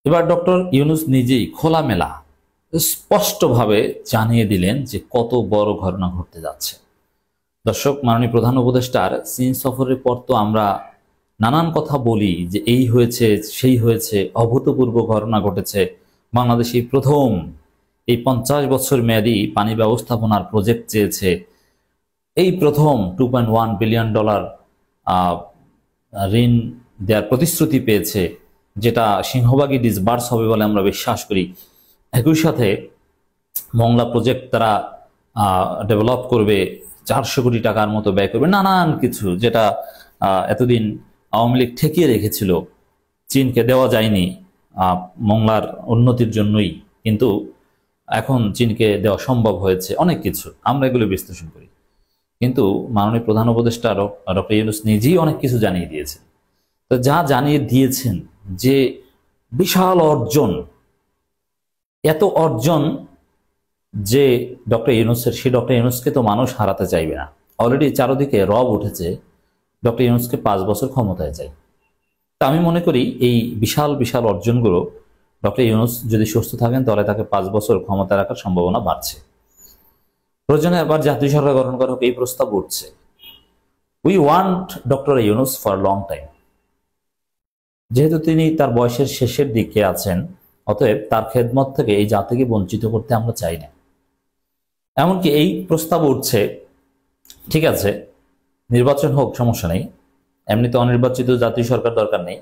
এবার ডক্টর ইউনূস নিজেই খোলামেলা স্পষ্টভাবে জানিয়ে দিলেন যে কত বড় ঘটনা ঘটতে যাচ্ছে। দর্শক, মাননীয় প্রধান উপদেষ্টার চীন সফরের পর তো আমরা নানান কথা বলি যে এই হয়েছে সেই হয়েছে, অভূতপূর্ব ঘটনা ঘটেছে, বাংলাদেশই প্রথম এই 50 বছর মেয়াদী পানি ব্যবস্থাপনার প্রজেক্ট চেয়েছে, এই প্রথম $2.1 বিলিয়ন ঋণ দেওয়ার প্রতিশ্রুতি পেয়েছে, যেটা সিংহভাগই ডিসবার্স হবে বলে আমরা বিশ্বাস করি। একই সাথে মংলা প্রজেক্ট তারা ডেভেলপ করবে, 400 কোটি টাকার মতো ব্যয় করবে, নানান কিছু যেটা এতদিন আওয়ামী লীগ ঠেকিয়ে রেখেছিল, চীনকে দেওয়া যায়নি মংলার উন্নতির জন্যই, কিন্তু এখন চীনকে দেওয়া সম্ভব হয়েছে। অনেক কিছু আমরা এগুলো বিশ্লেষণ করি, কিন্তু মাননীয় প্রধান উপদেষ্টা ডক্টর ইউনূস নিজেই অনেক কিছু জানিয়ে দিয়েছেন। তো যা জানিয়ে দিয়েছেন যে বিশাল অর্জন, এত অর্জন যে ডক্টর ইউনূসের, সেই ডক্টর ইউনূসকে তো মানুষ হারাতে চাইবে না। অলরেডি চারদিকে রব উঠেছে ডক্টর ইউনূসকে 5 বছর ক্ষমতায় চাই। তা আমি মনে করি এই বিশাল বিশাল অর্জনগুলো ডক্টর ইউনূস যদি সুস্থ থাকেন তাহলে তাকে 5 বছর ক্ষমতায় রাখার সম্ভাবনা বাড়ছে। প্রয়োজনে এবার জাতীয় সরকার গঠন করা হোক, এই প্রস্তাব উঠছে। We want doctor Yunus for long time. যেহেতু তিনি তার বয়সের শেষের দিকে আছেন, অতএব তার খেদমত থেকে এই জাতিকে বঞ্চিত করতে আমরা চাই না। এমনকি এই প্রস্তাব উঠছে, ঠিক আছে নির্বাচন হোক, সমস্যা নেই, এমনিতে অনির্বাচিত জাতীয় সরকার দরকার নেই,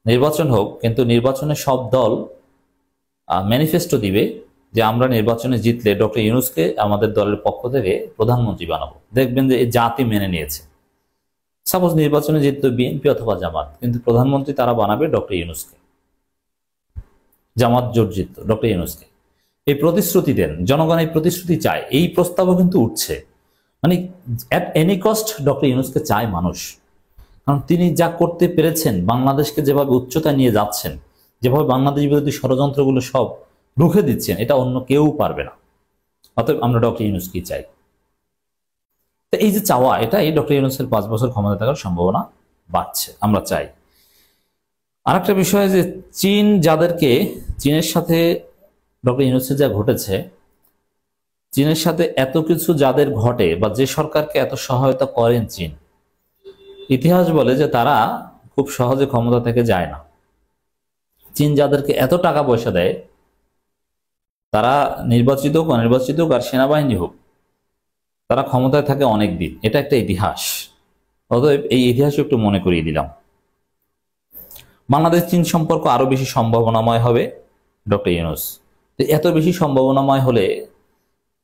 নির্বাচন হোক, কিন্তু নির্বাচনে সব দল ম্যানিফেস্টো দিবে যে আমরা নির্বাচনে জিতলে ডক্টর ইউনূসকে আমাদের দলের পক্ষ থেকে প্রধানমন্ত্রী বানাবো। দেখবেন যে এই জাতি মেনে নিয়েছে। সাপোজ নির্বাচনে জিততো বিএনপি অথবা জামাত, কিন্তু প্রধানমন্ত্রী তারা বানাবে ডক্টর ইউনূসকে। জামাত জোট জিততো, ডক্টর ইউনূসকে। এই প্রতিশ্রুতি দেন, জনগণ এই প্রতিশ্রুতি চায়। এই প্রস্তাবও কিন্তু উঠছে, মানে অ্যাট এনি কস্ট ডক্টর ইউনূসকে চায় মানুষ। কারণ তিনি যা করতে পেরেছেন, বাংলাদেশকে যেভাবে উচ্চতায় নিয়ে যাচ্ছেন, যেভাবে বাংলাদেশ বিরোধী ষড়যন্ত্রগুলো সব রুখে দিচ্ছেন, এটা অন্য কেউ পারবে না। অতএব আমরা ডক্টর ইউনূসকে চাই। তো এই যে চাওয়া, এটাই ডক্টর ইউনূসের 5 বছর ক্ষমতা থাকার সম্ভাবনা বাড়ছে, আমরা চাই। আরেকটা বিষয় যে চীনের সাথে ডক্টর ইউনূসের যা ঘটেছে, চীনের সাথে এত কিছু যাদের ঘটে বা যে সরকারকে এত সহায়তা করেন চীন, ইতিহাস বলে যে তারা খুব সহজে ক্ষমতা থেকে যায় না। চীন যাদেরকে এত টাকা পয়সা দেয়, তারা নির্বাচিত হোক অনির্বাচিত হোক আর সেনাবাহিনী হোক, তারা ক্ষমতায় থাকে অনেক দিন। এটা একটা ইতিহাস। অতএব এই ইতিহাস একটু মনে করিয়ে দিলাম। বাংলাদেশ চীন সম্পর্ক আরো বেশি সম্ভাবনাময় হবে ডক্টর ইউনূস। এত বেশি সম্ভাবনাময় হলে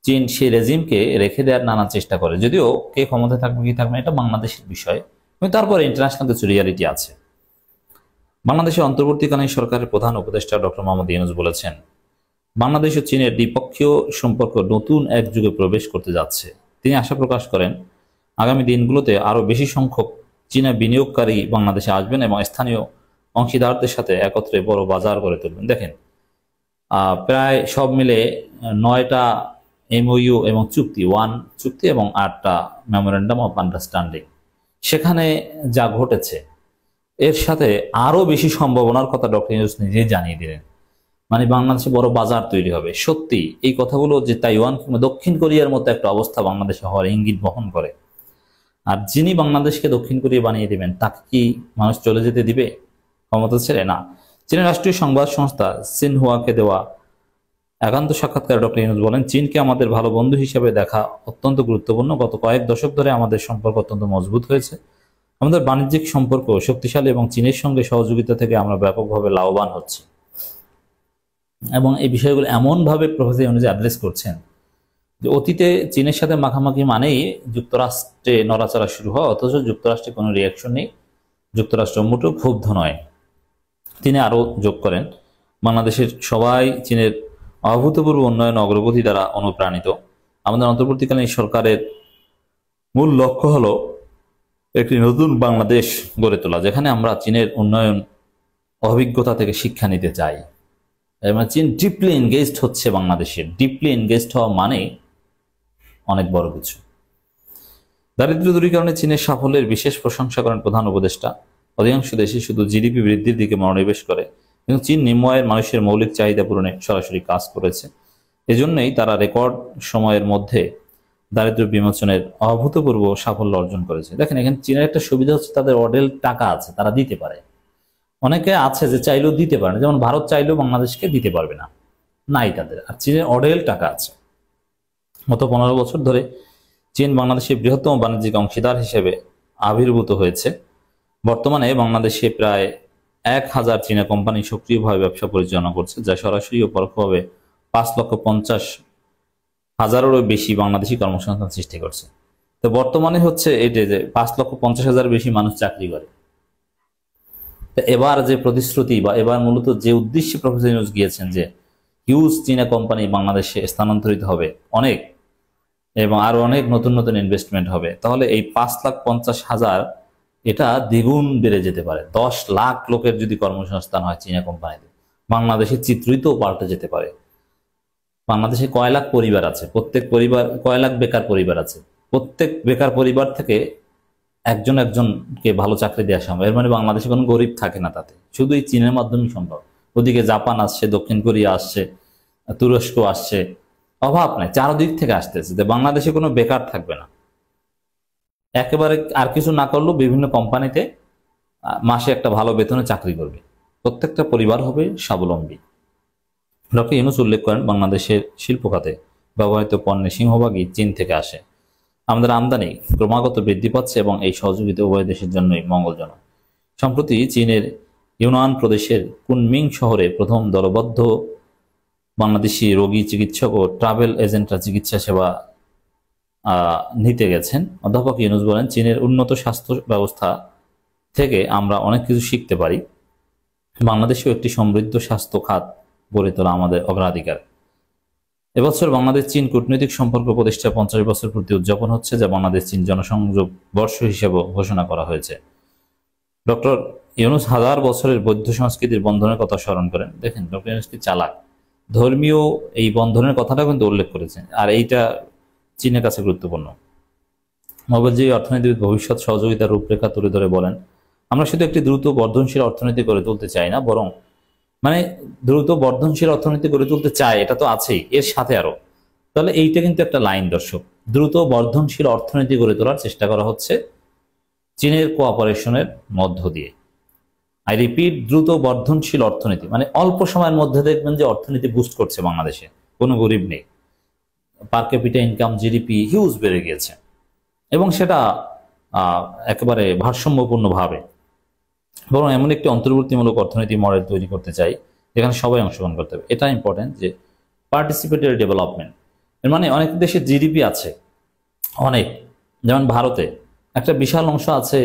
চীন সেই রেজিমকে রেখে দেওয়ার নানা চেষ্টা করে, যদিও কে ক্ষমতায় থাকবে কি থাকবে এটা বাংলাদেশের বিষয়, কিন্তু তারপরে ইন্টারন্যাশনাল কিছু রিয়ালিটি আছে। বাংলাদেশের অন্তর্বর্তীকালীন সরকারের প্রধান উপদেষ্টা ডক্টর মোহাম্মদ ইউনূস বলেছেন, বাংলাদেশ ও চীনের দ্বিপক্ষীয় সম্পর্ক নতুন এক যুগে প্রবেশ করতে যাচ্ছে। তিনি আশা প্রকাশ করেন, আগামী দিনগুলোতে আরও বেশি সংখ্যক চীনা বিনিয়োগকারী বাংলাদেশে আসবেন এবং স্থানীয় অংশীদারদের সাথে একত্রে বড় বাজার গড়ে তুলবেন। দেখেন, প্রায় সব মিলে 9টা এমওইউ এবং চুক্তি, 1 চুক্তি এবং 8টা মেমোরেন্ডাম অফ আন্ডারস্ট্যান্ডিং, সেখানে যা ঘটেছে এর সাথে আরো বেশি সম্ভাবনার কথা ডক্টর ইউনূস নিজেই জানিয়ে দিলেন। মানে বাংলাদেশে বড় বাজার তৈরি হবে। সত্যি এই কথাগুলো যে তাইওয়ান কিংবা দক্ষিণ কোরিয়ার মতো একটা অবস্থা বাংলাদেশে হওয়ার ইঙ্গিত বহন করে। আর যিনি বাংলাদেশকে দক্ষিণ কোরিয়া বানিয়ে দেবেন, তাকে কি মানুষ চলে যেতে দিবে ক্ষমতা ছেড়ে? না। চীনের রাষ্ট্রীয় সংবাদ সংস্থা সিনহুয়াকে দেওয়া একান্ত সাক্ষাৎকারে ডক্টর ইউনূস বলেন, চীনকে আমাদের ভালো বন্ধু হিসেবে দেখা অত্যন্ত গুরুত্বপূর্ণ। গত কয়েক দশক ধরে আমাদের সম্পর্ক অত্যন্ত মজবুত হয়েছে। আমাদের বাণিজ্যিক সম্পর্ক শক্তিশালী এবং চীনের সঙ্গে সহযোগিতা থেকে আমরা ব্যাপকভাবে লাভবান হচ্ছি। এবং এই বিষয়গুলো এমনভাবে প্রফেসর ইউনূস অ্যাড্রেস করছেন যে অতীতে চীনের সাথে মাখামাখি মানেই যুক্তরাষ্ট্রে নড়াচড়া শুরু হওয়া, অথচ যুক্তরাষ্ট্রে কোনো রিয়াকশন নেই, যুক্তরাষ্ট্র মোটেও ক্ষুব্ধ নয়। তিনি আরও যোগ করেন, বাংলাদেশের সবাই চীনের অভূতপূর্ব উন্নয়ন অগ্রগতি দ্বারা অনুপ্রাণিত। আমাদের অন্তর্বর্তীকালীন সরকারের মূল লক্ষ্য হলো একটি নতুন বাংলাদেশ গড়ে তোলা, যেখানে আমরা চীনের উন্নয়ন অভিজ্ঞতা থেকে শিক্ষা নিতে চাই। চীন ডিপলি এনগেজড হচ্ছে বাংলাদেশের। ডিপলি এনগেজড হওয়া মানে অনেক বড় কিছু। দারিদ্র দূরীকরণে চীনের সাফল্যের বিশেষ প্রশংসা করেন প্রধান উপদেষ্টা। অধিকাংশ দেশে শুধু জিডিপি বৃদ্ধির দিকে মনোনিবেশ করে, কিন্তু চীন নিম্ন আয়ের মানুষের মৌলিক চাহিদা পূরণে সরাসরি কাজ করেছে। এজন্যই তারা রেকর্ড সময়ের মধ্যে দারিদ্র্য বিমোচনের অভূতপূর্ব সাফল্য অর্জন করেছে। দেখেন এখানে চীনের একটা সুবিধা হচ্ছে তাদের অডেল টাকা আছে, তারা দিতে পারে। অনেকে আছে যে চাইলেও দিতে পারে না, যেমন ভারত চাইলেও বাংলাদেশকে দিতে পারবে না, নাই তাদের। আর চীনের অডেল টাকা আছে। গত 15 বছর ধরে চীন বাংলাদেশের বৃহত্তম বাণিজ্যিক অংশীদার হিসেবে আবির্ভূত হয়েছে। বর্তমানে বাংলাদেশে প্রায় 1000 চীনা কোম্পানি সক্রিয়ভাবে ব্যবসা পরিচালনা করছে, যা সরাসরি ও পরোক্ষভাবে 5,50,000-এরও বেশি বাংলাদেশি কর্মসংস্থান সৃষ্টি করছে। তো বর্তমানে হচ্ছে এটা যে 5,50,000 বেশি মানুষ চাকরি করে। তো এবার যে প্রতিশ্রুতি বা এবার মূলত যে উদ্দেশ্যে প্রফেসর ইউনূস গিয়েছেন যে হিউজ চীনা কোম্পানি বাংলাদেশে স্থানান্তরিত হবে অনেক, এবং আরো অনেক নতুন নতুন ইনভেস্টমেন্ট হবে, তাহলে এই 5,50,000 এটা দ্বিগুণ বেড়ে যেতে পারে। 10 লাখ লোকের যদি কর্মসংস্থান হয় চীনা কোম্পানিতে, বাংলাদেশের চিত্রই তো পাল্টে যেতে পারে। বাংলাদেশে কয় লাখ পরিবার আছে, প্রত্যেক পরিবার কয় লাখ বেকার পরিবার আছে, প্রত্যেক বেকার পরিবার থেকে একজনকে ভালো চাকরি দেওয়া সম্ভব। এর মানে বাংলাদেশে কোনো গরিব থাকে না, তাতে শুধু এই চীনের মাধ্যমেই সম্ভব। ওদিকে জাপান আসছে, দক্ষিণ কোরিয়া আসছে, তুরস্ক আসছে, অভাব নাই, চারদিক থেকে আসতেছে। যে বাংলাদেশে কোনো বেকার থাকবে না, একেবারে আর কিছু না করলেও বিভিন্ন কোম্পানিতে মাসে একটা ভালো বেতনে চাকরি করবে, প্রত্যেকটা পরিবার হবে স্বাবলম্বী। ডক্টর ইউনূস উল্লেখ করেন বাংলাদেশের শিল্প খাতে ব্যবহৃত পণ্যের সিংহভাগই চীন থেকে আসে। আমাদের আমদানি ক্রমাগত বৃদ্ধি পাচ্ছে এবং এই সহযোগিতা উভয় দেশের জন্যই মঙ্গলজনক। সম্প্রতি চীনের ইউনান প্রদেশের কুনমিং শহরে প্রথম দলবদ্ধ বাংলাদেশি রোগী, চিকিৎসক ও ট্রাভেল এজেন্টরা চিকিৎসা সেবা নিতে গেছেন। অধ্যাপক ইউনূস বলেন, চীনের উন্নত স্বাস্থ্য ব্যবস্থা থেকে আমরা অনেক কিছু শিখতে পারি। বাংলাদেশেও একটি সমৃদ্ধ স্বাস্থ্য খাত গড়ে তোলা আমাদের অগ্রাধিকার। এবছর বাংলাদেশ চীন কূটনৈতিক সম্পর্ক প্রতিষ্ঠা 50 বছর পূর্তি উদযাপন হচ্ছে, যা বাংলাদেশ চীন জনসংযোগ বর্ষ হিসেবে ঘোষণা করা হয়েছে। ডক্টর ইউনূস 1000 বছরের বৌদ্ধ সংস্কৃতির বন্ধনের কথা স্মরণ করেন। দেখেন ডক্টর ইউনূস কি চালাক, ধর্মীয় এই বন্ধনের কথাটা কিন্তু উল্লেখ করেছেন, আর এইটা চীনের কাছে গুরুত্বপূর্ণ। মোবাইলজয়ী অর্থনীতিবিদ ভবিষ্যৎ সহযোগিতার রূপরেখা তুলে ধরে বলেন, আমরা শুধু একটি দ্রুত বর্ধনশীল অর্থনীতি গড়ে তুলতে চাই না, বরং দ্রুত বর্ধনশীল অর্থনীতি গড়ে তুলতে চাই, এটা তো আছেই, এর সাথে আরো। তাহলে এইটা কিন্তু একটা লাইন দর্শক, দ্রুত বর্ধনশীল অর্থনীতি গড়ে তোলার চেষ্টা করা হচ্ছে চীনের কোঅপারেশনের মধ্য দিয়ে। আই রিপিট, দ্রুত বর্ধনশীল অর্থনীতি অল্প সময়ের মধ্যে দেখবেন যে অর্থনীতি বুস্ট করছে বাংলাদেশে, কোনো গরিব নেই, পার ক্যাপিটা ইনকাম জিডিপি হিউজ বেড়ে গিয়েছে, এবং সেটা একেবারে ভারসাম্যপূর্ণভাবে। বরং এমন একটি অন্তর্বর্তীমূলক অর্থনীতি মডেল তৈরি করতে চাই যেখানে সবাই অংশগ্রহণ করতে হবে। এটা ইম্পর্টেন্ট যে পার্টিসিপেটরি ডেভেলপমেন্ট। এর অনেক দেশে জিডিপি আছে অনেক, যেমন ভারতে একটা বিশাল অংশ আছে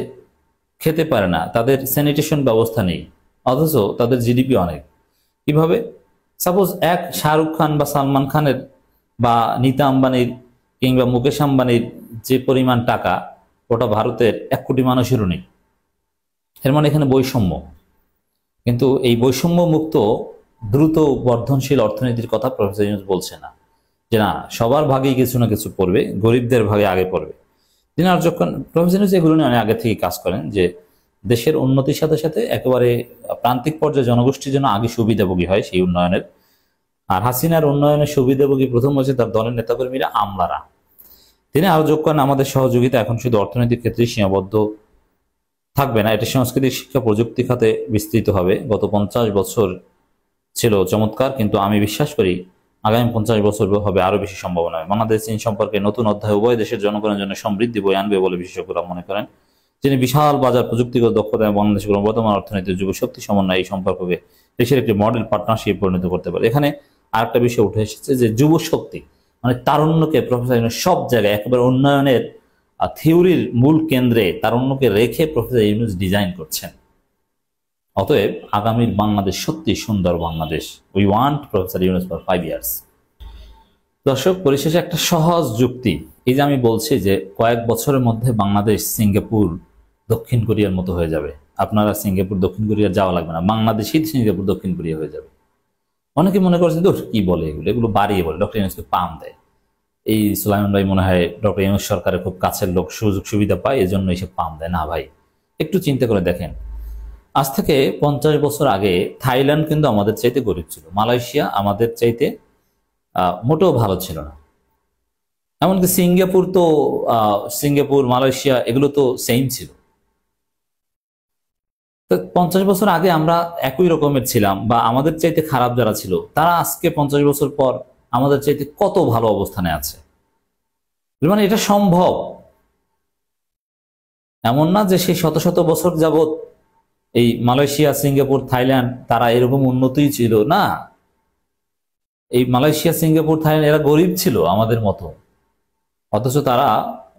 খেতে পারে না, তাদের স্যানিটেশন ব্যবস্থা নেই, অথচ তাদের জিডিপি অনেক। কিভাবে? সাপোজ এক শাহরুখ খান বা সালমান খানের বা নীতা আম্বানির কিংবা মুকেশ আম্বানির যে পরিমাণ টাকা, ওটা ভারতের 1 কোটি মানুষেরও নেই। এর এখানে বৈষম্য। কিন্তু এই বৈষম্য মুক্ত দ্রুত বর্ধনশীল অর্থনীতির কথা প্রফেসর ইউনূস বলছে না, যে না সবার ভাগেই কিছু না কিছু পড়বে, গরিবদের ভাগে আগে পড়বে। তিনি আর যখন প্রফেসর ইউনূস এগুলো নিয়ে অনেক আগে থেকে কাজ করেন যে দেশের উন্নতির সাথে সাথে একেবারে প্রান্তিক পর্যায়ে জনগোষ্ঠীর জন্য আগে সুবিধাভোগী হয় সেই উন্নয়নের। আর হাসিনার উন্নয়নের সুবিধাভোগী প্রথম হচ্ছে তার দলের নেতাকর্মীরা, আমলারা। তিনি আরো যোগ করেন, আমাদের সহযোগিতা এখন শুধু অর্থনৈতিক ক্ষেত্রে সীমাবদ্ধ থাকবে না, এটি সাংস্কৃতিক, শিক্ষা, প্রযুক্তি খাতে বিস্তৃত হবে। গত 50 বছর ছিল চমৎকার, কিন্তু আমি বিশ্বাস করি আগামী 50 বছর হবে আরো বেশি সম্ভাবনা। বাংলাদেশ চীন সম্পর্কে নতুন অধ্যায় উভয় দেশের জনগণের জন্য সমৃদ্ধি বয়ে আনবে বলে বিশেষজ্ঞরা মনে করেন। তিনি বিশাল বাজার, প্রযুক্তিগত দক্ষতা এবং বাংলাদেশের বর্তমান অর্থনীতির যুবশক্তি সমন্বয় এই সম্পর্ককে দেশের একটি মডেল পার্টনারশিপ পরিণত করতে পারে। এখানে আরেকটা বিষয় উঠে এসেছে যে যুবশক্তি তারুণ্যকে প্রফেসর ইউনূস সব জায়গায় একেবারে উন্নয়নের থিওরির মূল কেন্দ্রে তারুণ্যকে রেখে প্রফেসর ইউনূস ডিজাইন করছেন। অতএব আগামীর বাংলাদেশ সত্যি সুন্দর Bangladesh. We want professor Yunus for 5 years. দর্শক, পরিশেষে একটা সহজ যুক্তি, এই যে আমি বলছি যে কয়েক বছরের মধ্যে বাংলাদেশ সিঙ্গাপুর, দক্ষিণ কোরিয়ার মতো হয়ে যাবে। আপনারা সিঙ্গাপুর, দক্ষিণ কোরিয়া যাওয়া লাগবে না, বাংলাদেশই সিঙ্গাপুর, দক্ষিণ কোরিয়া হয়ে যাবে। অনেকে মনে করছে দূর কি বলে, এগুলো বাড়িয়ে বলে, ডক্টর ইউনূসকে পাম দেয়। এই সুলাইমান ভাই মনে হয় ডক্টর ইউনূস সরকারের খুব কাছের লোক, সুযোগ সুবিধা পায়, এজন্য এসে পাম দেয়। না ভাই, একটু চিন্তা করে দেখেন, আজ থেকে 50 বছর আগে থাইল্যান্ড কিন্তু আমাদের চাইতে গরিব ছিল, মালয়েশিয়া আমাদের চাইতে মোটেও ভালো ছিল না। এমনকি সিঙ্গাপুর তো সিঙ্গাপুর মালয়েশিয়া এগুলো তো সেম ছিল। তো 50 বছর আগে আমরা একই রকমের ছিলাম, বা আমাদের চাইতে খারাপ যারা ছিল তারা আজকে 50 বছর পর আমাদের চাইতে কত ভালো অবস্থানে আছে। মানে এটা সম্ভব। এমন না যে সেই শত শত বছর যাবত এই মালয়েশিয়া সিঙ্গাপুর থাইল্যান্ড তারা এরকম উন্নতিই ছিল না। এই মালয়েশিয়া সিঙ্গাপুর থাইল্যান্ড এরা গরিব ছিল আমাদের মতো, অথচ তারা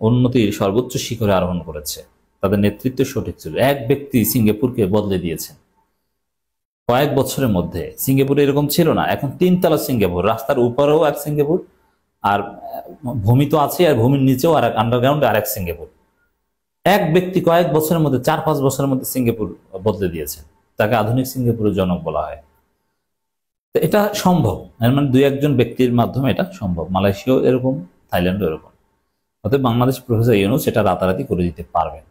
উন্নতির সর্বোচ্চ শিখরে আরোহণ করেছে। তাদের নেতৃত্ব সঠিক ছিল। এক ব্যক্তি সিঙ্গাপুরকে বদলে দিয়েছেন কয়েক বছরের মধ্যে। সিঙ্গাপুর এরকম ছিল না, এখন 3 তলা সিঙ্গাপুর, রাস্তার উপরেও এক সিঙ্গাপুর, আর ভূমি তো আছে, আর ভূমির নিচেও আর এক আন্ডারগ্রাউন্ডে আর এক সিঙ্গাপুর। এক ব্যক্তি কয়েক বছরের মধ্যে 4-5 বছরের মধ্যে সিঙ্গাপুর বদলে দিয়েছে। তাকে আধুনিক সিঙ্গাপুরের জনক বলা হয়। তো এটা সম্ভব, মানে 2-1 জন ব্যক্তির মাধ্যমে এটা সম্ভব। মালয়েশিয়াও এরকম, থাইল্যান্ডও এরকম। অতএব বাংলাদেশ প্রফেসর ইউনূস এটা রাতারাতি করে দিতে পারবেন।